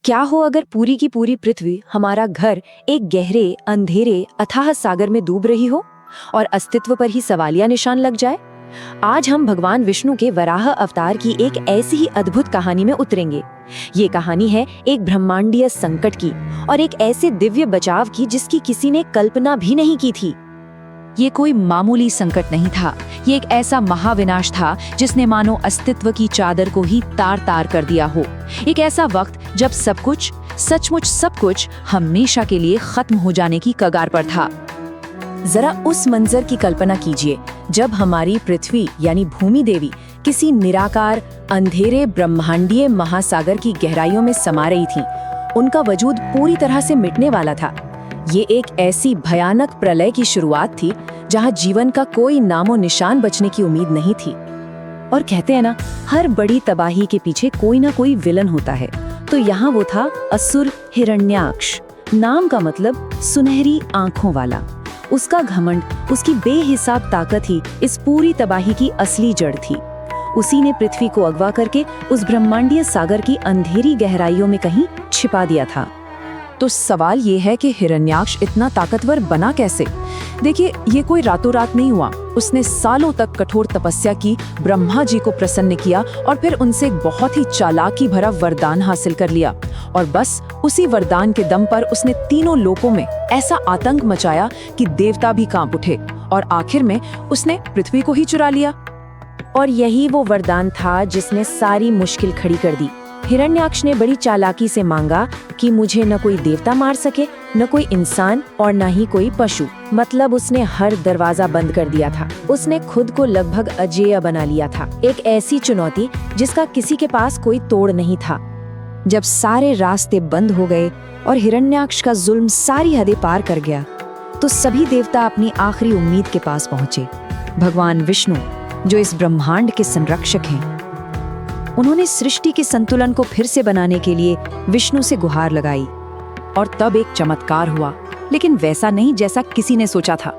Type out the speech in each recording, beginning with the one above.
क्या हो अगर पूरी की पूरी पृथ्वी, हमारा घर, एक गहरे अंधेरे अथाह सागर में डूब रही हो और अस्तित्व पर ही सवालिया निशान लग जाए। आज हम भगवान विष्णु के वराह अवतार की एक ऐसी ही अद्भुत कहानी में उतरेंगे। ये कहानी है एक ब्रह्मांडीय संकट की और एक ऐसे दिव्य बचाव की जिसकी किसी ने कल्पना भी नहीं की थी। ये कोई मामूली संकट नहीं था, ये एक ऐसा महाविनाश था जिसने मानो अस्तित्व की चादर को ही तार तार कर दिया हो। एक ऐसा वक्त जब सब कुछ, सचमुच सब कुछ, हमेशा के लिए खत्म हो जाने की कगार पर था। जरा उस मंजर की कल्पना कीजिए जब हमारी पृथ्वी यानी भूमि देवी किसी निराकार अंधेरे ब्रह्मांडीय महासागर की गहराइयों में समा रही थी। उनका वजूद पूरी तरह से मिटने वाला था। ये एक ऐसी भयानक प्रलय की शुरुआत थी जहां जीवन का कोई नामो निशान बचने की उम्मीद नहीं थी। और कहते हैं ना, हर बड़ी तबाही के पीछे कोई ना कोई विलन होता है। तो यहाँ वो था असुर हिरण्याक्ष। नाम का मतलब सुनहरी आंखों वाला। उसका घमंड, उसकी बेहिसाब ताकत ही इस पूरी तबाही की असली जड़ थी। उसी ने पृथ्वी को अगवा करके उस ब्रह्मांडीय सागर की अंधेरी गहराइयों में कहीं छिपा दिया था। तो सवाल ये है कि हिरण्याक्ष इतना ताकतवर बना कैसे? देखिए, ये कोई रातों रात नहीं हुआ। उसने सालों तक कठोर तपस्या की, ब्रह्मा जी को प्रसन्न किया और फिर उनसे एक बहुत ही चालाकी भरा वरदान हासिल कर लिया। और बस उसी वरदान के दम पर उसने तीनों लोकों में ऐसा आतंक मचाया कि देवता भी कांप उठे और आखिर में उसने पृथ्वी को ही चुरा लिया। और यही वो वरदान था जिसने सारी मुश्किल खड़ी कर दी। हिरण्याक्ष ने बड़ी चालाकी से मांगा कि मुझे न कोई देवता मार सके, न कोई इंसान और न ही कोई पशु। मतलब उसने हर दरवाजा बंद कर दिया था। उसने खुद को लगभग अजेय बना लिया था, एक ऐसी चुनौती जिसका किसी के पास कोई तोड़ नहीं था। जब सारे रास्ते बंद हो गए और हिरण्याक्ष का जुल्म सारी हदें पार कर गया, तो सभी देवता अपनी आखिरी उम्मीद के पास पहुंचे। भगवान विष्णु, जो इस ब्रह्मांड के संरक्षक हैं, उन्होंने सृष्टि के संतुलन को फिर से बनाने के लिए विष्णु से गुहार लगाई। और तब एक चमत्कार हुआ, लेकिन वैसा नहीं जैसा किसी ने सोचा था।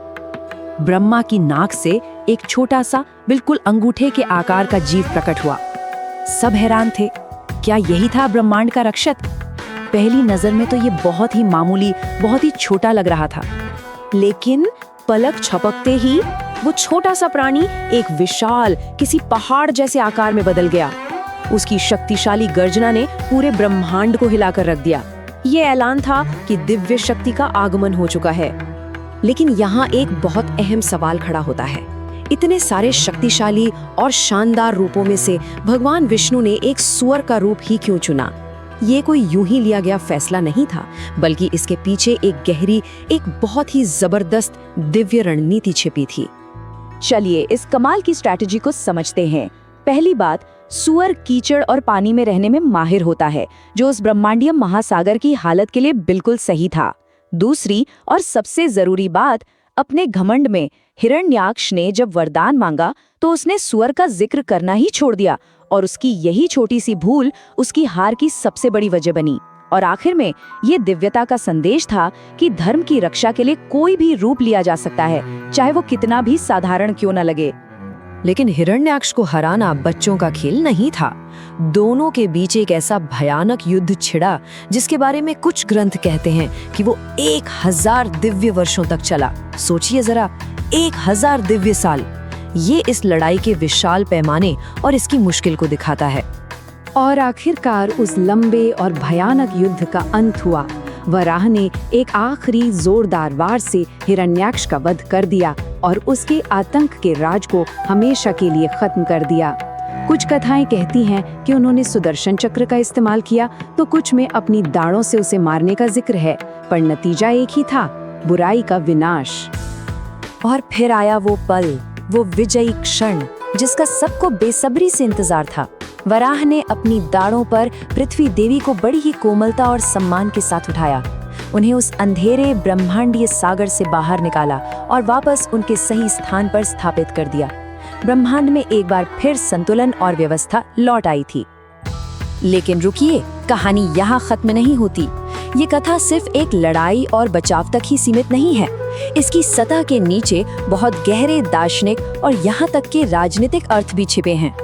ब्रह्मा की नाक से एक छोटा सा, बिल्कुल अंगूठे के आकार का जीव प्रकट हुआ। सब हैरान थे, क्या यही था ब्रह्मांड का रक्षक? पहली नजर में तो ये बहुत ही मामूली, बहुत ही छोटा लग रहा था, लेकिन पलक झपकते ही वो छोटा सा प्राणी एक विशाल, किसी पहाड़ जैसे आकार में बदल गया। उसकी शक्तिशाली गर्जना ने पूरे ब्रह्मांड को हिलाकर रख दिया। ये ऐलान था कि दिव्य शक्ति का आगमन हो चुका है। लेकिन यहाँ एक बहुत अहम सवाल खड़ा होता है। इतने सारे शक्तिशाली और शानदार रूपों में से भगवान विष्णु ने एक सुअर का रूप ही क्यों चुना? ये कोई यूं ही लिया गया फैसला नहीं था, बल्कि इसके पीछे एक गहरी, एक बहुत ही जबरदस्त दिव्य रणनीति छिपी थी। चलिए इस कमाल की स्ट्रैटेजी को समझते हैं। पहली बात, सुअर कीचड़ और पानी में रहने में माहिर होता है, जो उस ब्रह्मांडीय महासागर की हालत के लिए बिल्कुल सही था। दूसरी और सबसे जरूरी बात, अपने घमंड में हिरण्याक्ष ने जब वरदान मांगा तो उसने सुअर का जिक्र करना ही छोड़ दिया और उसकी यही छोटी सी भूल उसकी हार की सबसे बड़ी वजह बनी। और आखिर में ये दिव्यता का संदेश था कि धर्म की रक्षा के लिए कोई भी रूप लिया जा सकता है, चाहे वो कितना भी साधारण क्यों न लगे। लेकिन हिरण्याक्ष को हराना बच्चों का खेल नहीं था। दोनों के बीच एक ऐसा भयानक युद्ध छिड़ा जिसके बारे में कुछ ग्रंथ कहते हैं कि वो 1000 दिव्य वर्षों तक चला। सोचिए जरा, 1000 दिव्य साल। ये इस लड़ाई के विशाल पैमाने और इसकी मुश्किल को दिखाता है। और आखिरकार उस लंबे और भयानक युद्ध का अंत हुआ। वराह ने एक आखिरी जोरदार वार से हिरण्याक्ष का वध कर दिया और उसके आतंक के राज को हमेशा के लिए खत्म कर दिया। कुछ कथाएं कहती हैं कि उन्होंने सुदर्शन चक्र का इस्तेमाल किया, तो कुछ में अपनी दाढ़ों से उसे मारने का जिक्र है, पर नतीजा एक ही था, बुराई का विनाश। और फिर आया वो पल, वो विजयी क्षण जिसका सबको बेसब्री से इंतजार था। वराह ने अपनी दाढ़ों पर पृथ्वी देवी को बड़ी ही कोमलता और सम्मान के साथ उठाया। उन्हें उस अंधेरे ब्रह्मांडीय सागर से बाहर निकाला और वापस उनके सही स्थान पर स्थापित कर दिया। ब्रह्मांड में एक बार फिर संतुलन और व्यवस्था लौट आई थी। लेकिन रुकिए, कहानी यहाँ खत्म नहीं होती। ये कथा सिर्फ एक लड़ाई और बचाव तक ही सीमित नहीं है। इसकी सतह के नीचे बहुत गहरे दार्शनिक और यहाँ तक के राजनीतिक अर्थ भी छिपे हैं।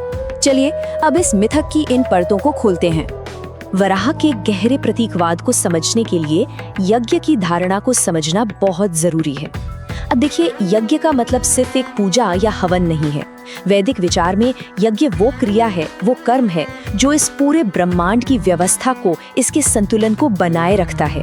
चलिए अब इस मिथक की इन परतों को खोलते हैं। वराह के गहरे प्रतीकवाद को समझने के लिए यज्ञ की धारणा को समझना बहुत जरूरी है। अब देखिए, यज्ञ का मतलब सिर्फ एक पूजा या हवन नहीं है। वैदिक विचार में यज्ञ वो क्रिया है, वो कर्म है जो इस पूरे ब्रह्मांड की व्यवस्था को, इसके संतुलन को बनाए रखता है।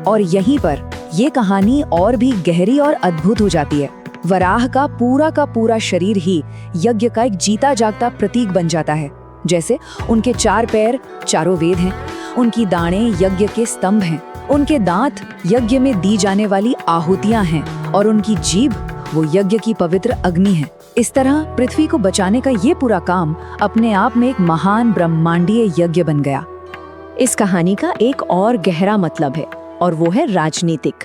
और यहीं पर ये कहानी और भी गहरी और अद्भुत हो जाती है। वराह का पूरा शरीर ही यज्ञ का एक जीता जागता प्रतीक बन जाता है। जैसे उनके 4 पैर चारों वेद हैं, उनकी दाढ़ें यज्ञ के स्तंभ हैं, उनके दांत यज्ञ में दी जाने वाली आहुतियां हैं और उनकी जीभ वो यज्ञ की पवित्र अग्नि है। इस तरह पृथ्वी को बचाने का ये पूरा काम अपने आप में एक महान ब्रह्मांडीय यज्ञ बन गया। इस कहानी का एक और गहरा मतलब है और वो है राजनीतिक।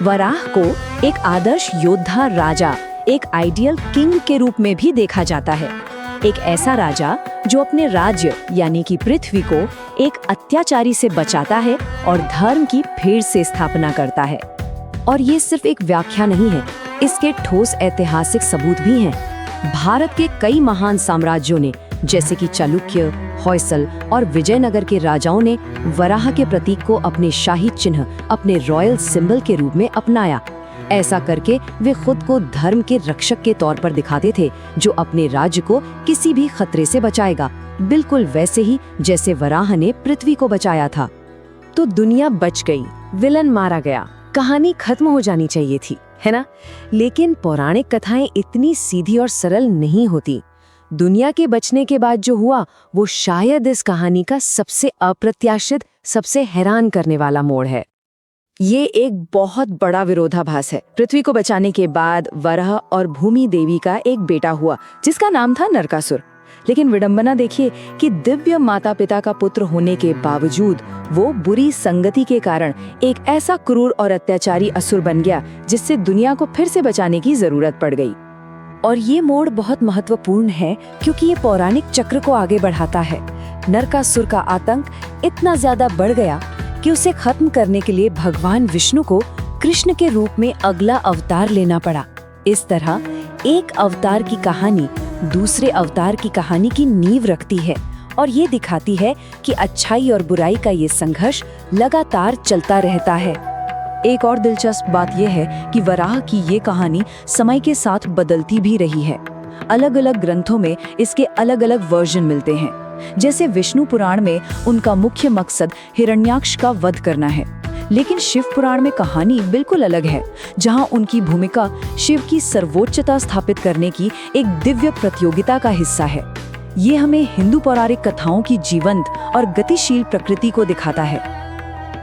वराह को एक आदर्श योद्धा राजा, एक आइडियल किंग के रूप में भी देखा जाता है। एक ऐसा राजा जो अपने राज्य यानी कि पृथ्वी को एक अत्याचारी से बचाता है और धर्म की फिर से स्थापना करता है। और ये सिर्फ एक व्याख्या नहीं है, इसके ठोस ऐतिहासिक सबूत भी हैं। भारत के कई महान साम्राज्यों ने, जैसे कि चालुक्य, होयसल और विजयनगर के राजाओं ने वराह के प्रतीक को अपने शाही चिन्ह, अपने रॉयल सिंबल के रूप में अपनाया। ऐसा करके वे खुद को धर्म के रक्षक के तौर पर दिखाते थे, जो अपने राज्य को किसी भी खतरे से बचाएगा, बिल्कुल वैसे ही जैसे वराह ने पृथ्वी को बचाया था। तो दुनिया बच गई, विलन मारा गया, कहानी खत्म हो जानी चाहिए थी, है ना? लेकिन पौराणिक कथाएं इतनी सीधी और सरल नहीं होती। दुनिया के बचने के बाद जो हुआ वो शायद इस कहानी का सबसे अप्रत्याशित, सबसे हैरान करने वाला मोड़ है। ये एक बहुत बड़ा विरोधाभास है। पृथ्वी को बचाने के बाद वराह और भूमि देवी का एक बेटा हुआ जिसका नाम था नरकासुर। लेकिन विडंबना देखिए कि दिव्य माता पिता का पुत्र होने के बावजूद वो बुरी संगति के कारण एक ऐसा क्रूर और अत्याचारी असुर बन गया जिससे दुनिया को फिर से बचाने की जरूरत पड़ गई। और ये मोड़ बहुत महत्वपूर्ण है क्योंकि ये पौराणिक चक्र को आगे बढ़ाता है। नरकासुर का आतंक इतना ज्यादा बढ़ गया कि उसे खत्म करने के लिए भगवान विष्णु को कृष्ण के रूप में अगला अवतार लेना पड़ा। इस तरह एक अवतार की कहानी दूसरे अवतार की कहानी की नींव रखती है और ये दिखाती है कि अच्छाई और बुराई का ये संघर्ष लगातार चलता रहता है। एक और दिलचस्प बात यह है कि वराह की ये कहानी समय के साथ बदलती भी रही है। अलग अलग ग्रंथों में इसके अलग अलग वर्जन मिलते हैं। जैसे विष्णु पुराण में उनका मुख्य मकसद हिरण्याक्ष का वध करना है, लेकिन शिव पुराण में कहानी बिल्कुल अलग है, जहां उनकी भूमिका शिव की सर्वोच्चता स्थापित करने की एक दिव्य प्रतियोगिता का हिस्सा है। ये हमें हिंदू पौराणिक कथाओं की जीवंत और गतिशील प्रकृति को दिखाता है।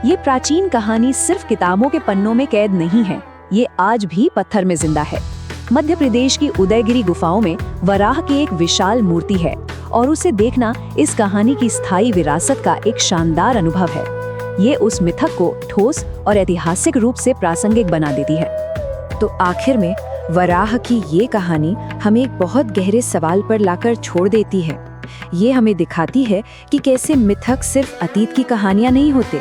ये प्राचीन कहानी सिर्फ किताबों के पन्नों में कैद नहीं है, ये आज भी पत्थर में जिंदा है। मध्य प्रदेश की उदयगिरी गुफाओं में वराह की एक विशाल मूर्ति है और उसे देखना इस कहानी की स्थायी विरासत का एक शानदार अनुभव है। ये उस मिथक को ठोस और ऐतिहासिक रूप से प्रासंगिक बना देती है। तो आखिर में वराह की ये कहानी हमें एक बहुत गहरे सवाल पर लाकर छोड़ देती है। ये हमें दिखाती है कि कैसे मिथक सिर्फ अतीत की कहानियां नहीं होते,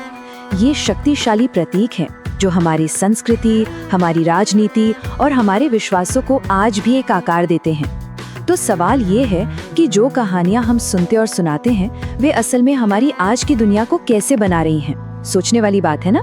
ये शक्तिशाली प्रतीक हैं जो हमारी संस्कृति, हमारी राजनीति और हमारे विश्वासों को आज भी एक आकार देते हैं। तो सवाल ये है कि जो कहानियां हम सुनते और सुनाते हैं वे असल में हमारी आज की दुनिया को कैसे बना रही हैं? सोचने वाली बात है ना?